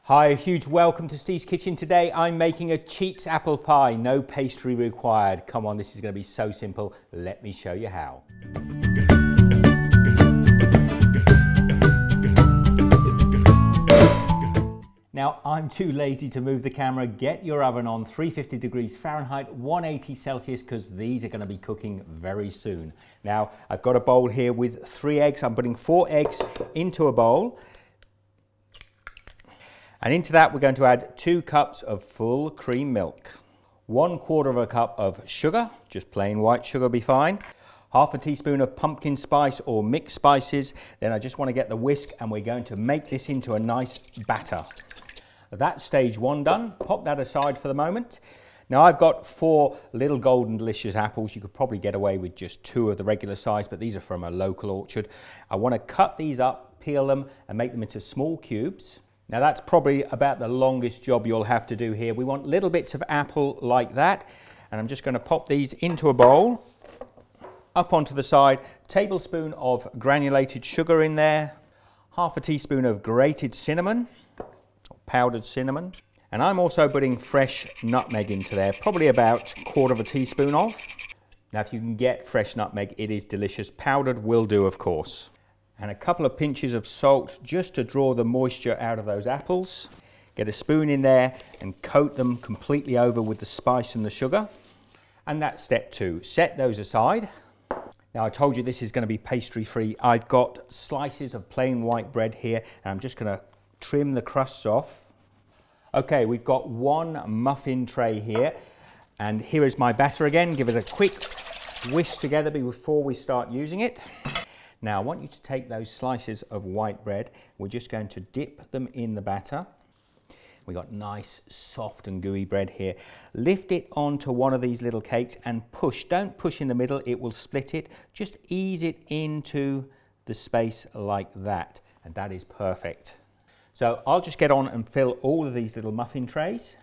Hi, a huge welcome to Steve's Kitchen. Today I'm making a CHEATS apple pie, no pastry required. Come on, this is going to be so simple. Let me show you how. Now, I'm too lazy to move the camera. Get your oven on 350 degrees Fahrenheit, 180 Celsius, because these are going to be cooking very soon. Now, I've got a bowl here with 3 eggs. I'm putting 4 eggs into a bowl. And into that, we're going to add 2 cups of full cream milk, 1/4 cup of sugar, just plain white sugar will be fine, 1/2 teaspoon of pumpkin spice or mixed spices. Then I just want to get the whisk and we're going to make this into a nice batter. That's stage 1 done. Pop that aside for the moment. Now I've got 4 little golden delicious apples. You could probably get away with just 2 of the regular size, but these are from a local orchard. I want to cut these up, peel them and make them into small cubes. Now that's probably about the longest job you'll have to do here. We want little bits of apple like that. And I'm just going to pop these into a bowl. Up onto the side, tablespoon of granulated sugar in there. 1/2 teaspoon of grated cinnamon, or powdered cinnamon. And I'm also putting fresh nutmeg into there, probably about 1/4 teaspoon of. Now if you can get fresh nutmeg, it is delicious. Powdered will do, of course. And a couple of pinches of salt just to draw the moisture out of those apples. Get a spoon in there and coat them completely over with the spice and the sugar. And that's step 2. Set those aside. Now I told you this is going to be pastry free. I've got slices of plain white bread here and I'm just going to trim the crusts off. Okay, we've got 1 muffin tray here. And here is my batter again. Give it a quick whisk together before we start using it. Now I want you to take those slices of white bread, we're just going to dip them in the batter. We've got nice, soft and gooey bread here. Lift it onto one of these little cakes and push. Don't push in the middle, it will split it. Just ease it into the space like that, and that is perfect. So I'll just get on and fill all of these little muffin trays.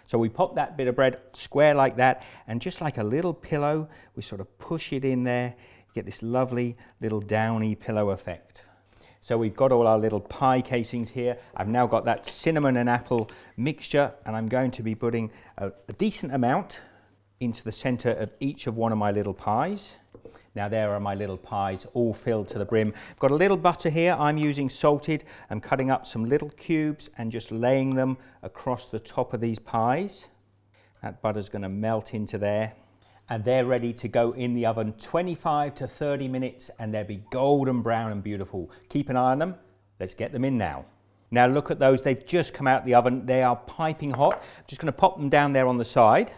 So we pop that bit of bread square like that, and just like a little pillow, we sort of push it in there. Get this lovely little downy pillow effect. So we've got all our little pie casings here. I've now got that cinnamon and apple mixture and I'm going to be putting a decent amount into the center of each of one of my little pies. Now there are my little pies all filled to the brim. I've got a little butter here, I'm using salted. I'm cutting up some little cubes and just laying them across the top of these pies. That butter's going to melt into there. And they're ready to go in the oven 25 to 30 minutes and they'll be golden brown and beautiful. Keep an eye on them. Let's get them in now. Now look at those, they've just come out the oven. They are piping hot. I'm just going to pop them down there on the side.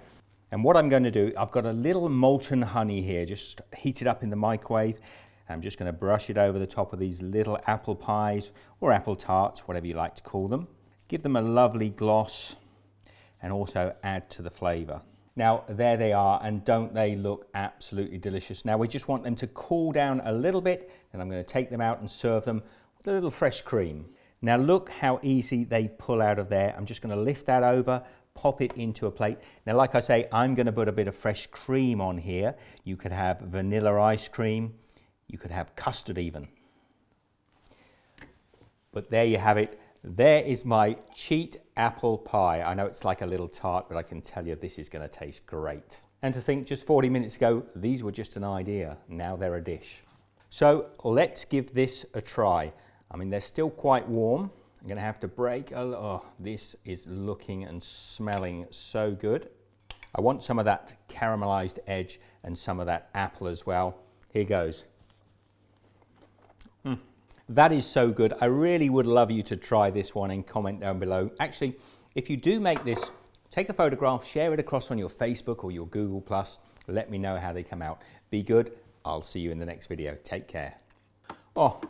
And what I'm going to do, I've got a little molten honey here, just heat it up in the microwave. I'm just going to brush it over the top of these little apple pies or apple tarts, whatever you like to call them. Give them a lovely gloss and also add to the flavour. Now there they are, and don't they look absolutely delicious. Now we just want them to cool down a little bit, and I'm going to take them out and serve them with a little fresh cream. Now look how easy they pull out of there. I'm just going to lift that over, pop it into a plate. Now like I say, I'm going to put a bit of fresh cream on here. You could have vanilla ice cream, you could have custard even. But there you have it. There is my cheat apple pie. I know it's like a little tart, but I can tell you this is going to taste great. And to think just 40 minutes ago, these were just an idea. Now they're a dish. So let's give this a try. I mean, they're still quite warm. I'm going to have to break. Oh, this is looking and smelling so good. I want some of that caramelized edge and some of that apple as well. Here goes. That is so good. I really would love you to try this one and comment down below. Actually, if you do make this, take a photograph, share it across on your Facebook or your Google+. Let me know how they come out. Be good. I'll see you in the next video. Take care. Oh,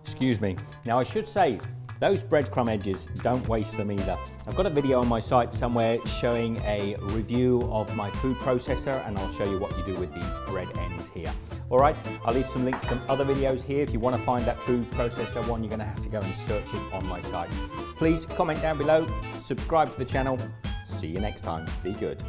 excuse me. Now I should say, those breadcrumb edges, don't waste them either. I've got a video on my site somewhere showing a review of my food processor, and I'll show you what you do with these bread ends here. All right, I'll leave some links to some other videos here. If you want to find that food processor one, you're going to have to go and search it on my site. Please comment down below, subscribe to the channel. See you next time. Be good.